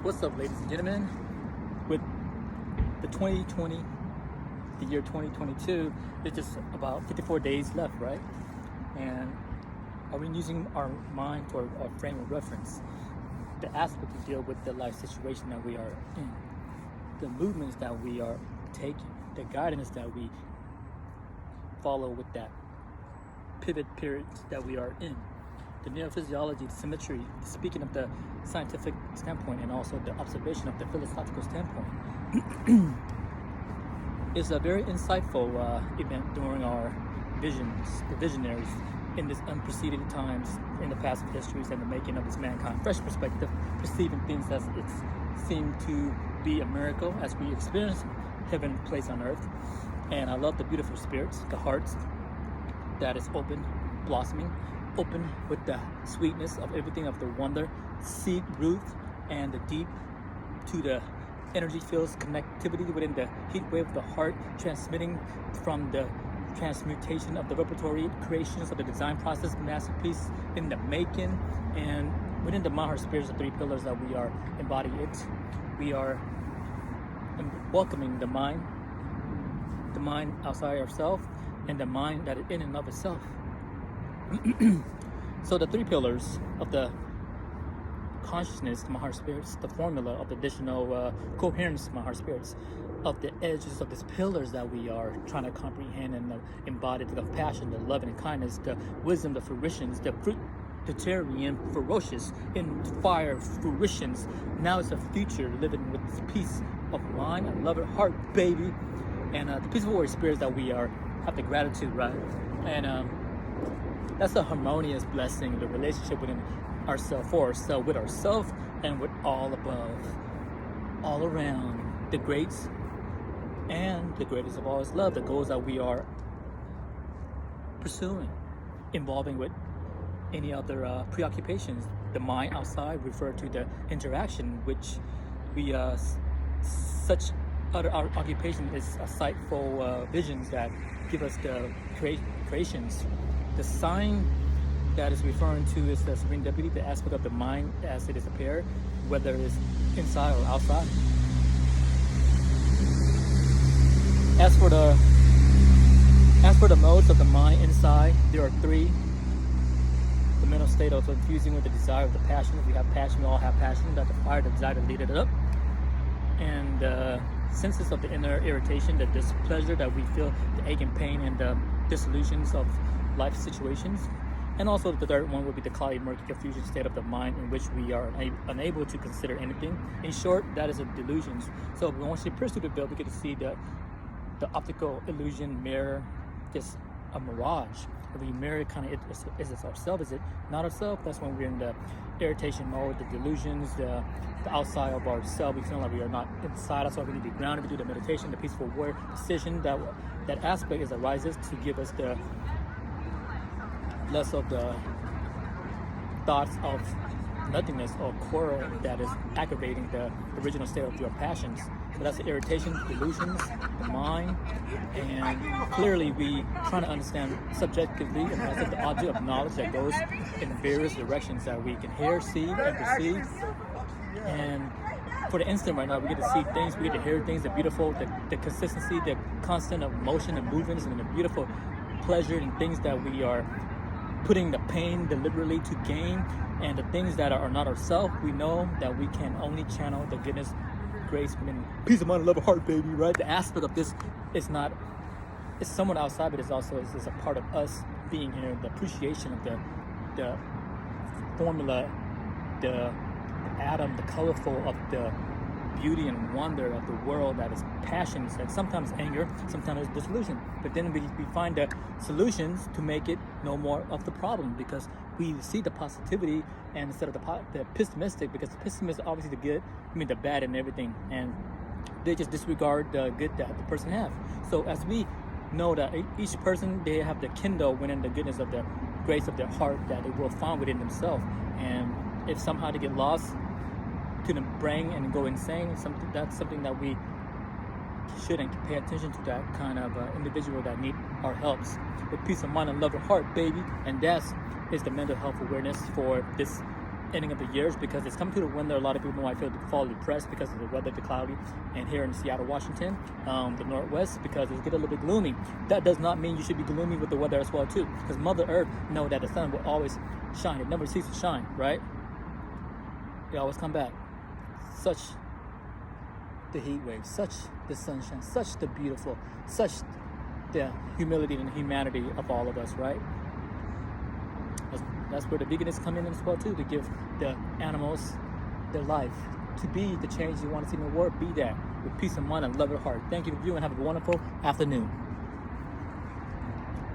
What's up, ladies and gentlemen? With the 2020, the year 2022, it's just about 54 days left, right? And are we using our mind for a frame of reference? The aspect to deal with the life situation that we are in, the movements that we are taking, the guidance that we follow with that pivot period that we are in. The neurophysiology, the symmetry, speaking of the scientific standpoint and also the observation of the philosophical standpoint, is a very insightful event during our visions, the visionaries in this unprecedented times in the past histories and the making of this mankind. Fresh perspective, perceiving things as it seemed to be a miracle as we experience heaven placed on earth. And I love the beautiful spirits, the hearts that is open, blossoming, open with the sweetness of everything of the wonder, seed, root, and the deep to the energy fields, connectivity within the heat wave of the heart, transmitting from the transmutation of the repertory creations of the design process, masterpiece in the making, and within the Mahar spirits, the three pillars that we are embodying it. We are welcoming the mind outside ourselves, and the mind that is in and of itself. So the three pillars of the consciousness, the Mahar spirits, the formula of the additional coherence, Mahar spirits, of the edges of these pillars that we are trying to comprehend and embody, the passion, the love and kindness, the wisdom, the fruitions, the fruitarian, ferocious, in fire, fruitions. Now it's a future living with this peace of mind and love at heart, baby. And the peaceful warrior spirits that we are have the gratitude, right? And that's a harmonious blessing, the relationship within ourselves, for ourselves, with ourselves, and with all above, all around, the greats, and the greatest of all is love, the goals that we are pursuing, involving with any other preoccupations. The mind outside refer to the interaction, which we such other occupation is sightful visions that give us the creations. The sign that is referring to is the serene deputy, the aspect of the mind as it is appeared, whether it's inside or outside. As for the modes of the mind inside, there are three. The mental state of infusing with the desire of the passion. If we have passion, we all have passion. That the fire, the desire to lead it up. And the senses of the inner irritation, the displeasure that we feel, the ache and pain, and the disillusions of life situations. And also the third one would be the cloudy, murky, confusion state of the mind in which we are unable to consider anything. In short, that is a delusions. So once you pursue the veil, we get to see the optical illusion mirror, just a mirage. If we mirror kind of, is it ourselves? Is it not ourselves? That's when we're in the irritation mode, the delusions, the outside of ourselves. We feel like we are not inside. That's why we need to be grounded. We do the meditation, the peaceful warrior decision. That aspect is arises to give us the less of the thoughts of nothingness or quarrel that is aggravating the original state of your passions. So that's the irritation, delusions, the mind, and clearly we trying to understand subjectively and as the object of knowledge that goes in various directions that we can hear, see, and perceive. And for the instant right now, we get to see things, we get to hear things, the beautiful, the consistency, the constant of motion and movements, and the beautiful pleasure and things that we are putting the pain deliberately to gain, and the things that are not ourselves, we know that we can only channel the goodness, grace, and peace of mind, love of heart, baby, right? The aspect of this is not, it's someone outside, but it's also is a part of us being here, the appreciation of the formula, the atom, the colorful of the beauty and wonder of the world that is passions and sometimes anger, sometimes disillusion. But then we find the solutions to make it no more of the problem, because we see the positivity and instead of the pessimistic, because the pessimist obviously the good, the bad and everything, and they just disregard the good that the person have. So as we know that each person, they have the kindle within the goodness of the grace of their heart that they will find within themselves, and if somehow they get lost to the brain and go insane, that's something that we shouldn't pay attention to, that kind of individual that need our helps with peace of mind and love of heart, baby. And that is the mental health awareness for this ending of the years, because it's coming to the winter. A lot of people might fall depressed because of the weather, the cloudy, and here in Seattle, Washington, the Northwest, because it's getting a little bit gloomy. That does not mean you should be gloomy with the weather as well too, because Mother Earth know that the sun will always shine. It never ceases to shine, right? It always come back. Such the heat wave, such the sunshine, such the beautiful, such the humility and humanity of all of us, right? That's where the veganists come in as well too, to give the animals their life, to be the change you want to see in the world. Be that with peace of mind and love of heart. Thank you for viewing. Have a wonderful afternoon.